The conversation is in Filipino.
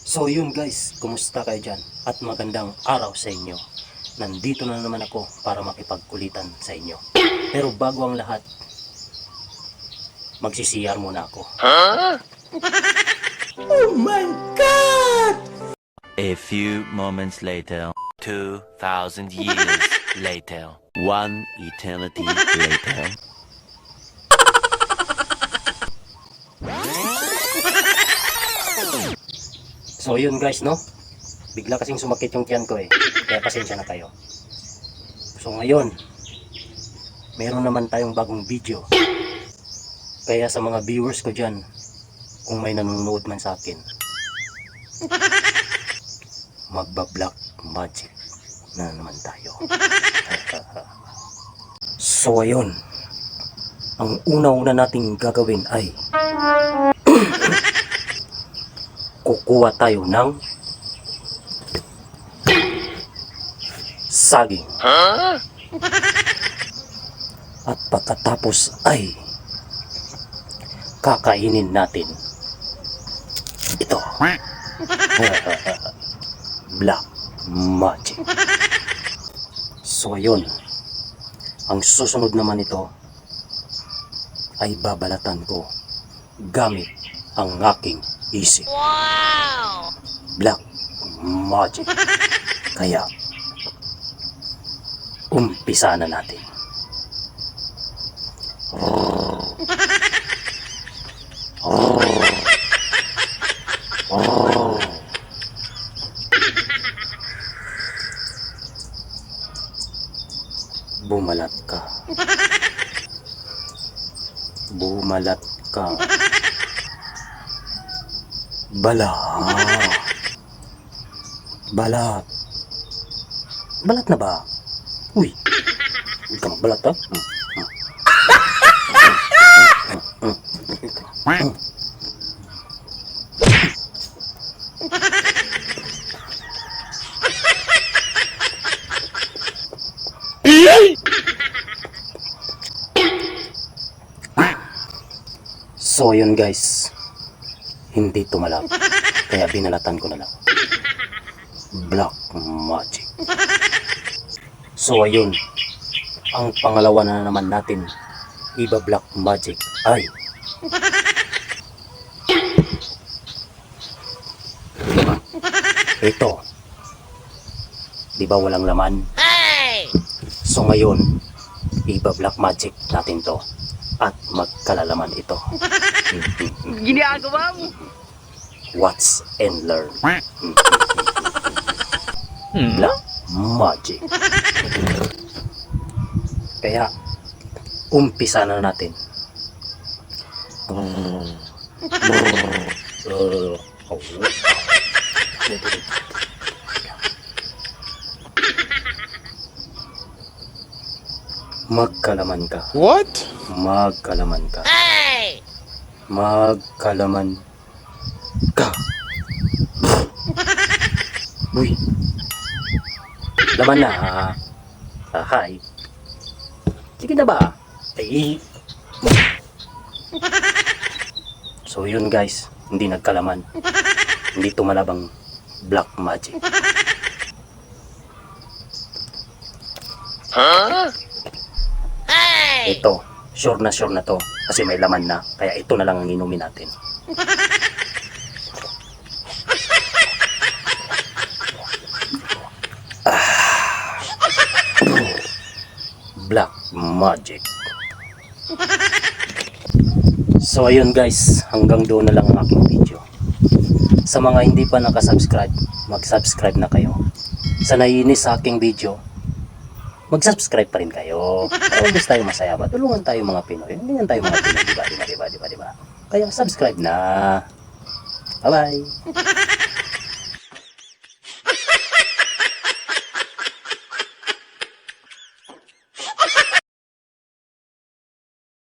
So yun guys, kumusta kayo dyan? At magandang araw sa inyo. Nandito na naman ako para makipagkulitan sa inyo. Pero bago ang lahat, magsisiyar muna ako. Oh my God! A few moments later, 2,000 years later, one eternity later. So yun guys, no? Bigla kasing sumakit yung tiyan ko eh. Kaya pasensya na kayo. So ngayon, meron naman tayong bagong video. Kaya sa mga viewers ko dyan, kung may nanonood man sa akin, magba-black magic na naman tayo. So ayun, ang una-una nating gagawin ay kukuha tayo ng saging. At pagkatapos ay kakainin natin ito. Black magic. So ayun, ang susunod naman ito ay babalatan ko gamit ang aking isip. Wow! Black magic. Kaya umpisa na natin. Bumalat ka. Bumalat ka. Balat. Balat na ba? Uy. Huwag ka magbalat ha. So yun guys, hindi tumalab, kaya binalatan ko na lang. Black magic. So ayun, ang pangalawa na naman natin iba-black magic ay ito. Di ba walang laman? So ngayon, iba-black magic natin to at magkalalaman ito. Ginagawa mo. Watch and learn. Black magic. Kaya umpisa na natin. Magkalaman ka. What? Magkalaman ka. Hey! Magkalaman ka. Uy. Laman na. Hi. Sige na ba? Ay. So yun guys, hindi nagkalaman. Hindi tumalabang black magic. Hey! Ito, sure na to kasi may laman na, kaya ito na lang ang inumin natin. Black magic. So ayun guys, hanggang doon na lang ang aking video. Sa mga hindi pa nakasubscribe, mag-subscribe na kayo. Sa naiinis sa aking video, mag-subscribe pa rin kayo. Para gusto tayo masaya ba? Tulungan tayo mga Pinoy. Hindi tayo mga Pinoy, diba? Kaya subscribe na. Bye-bye.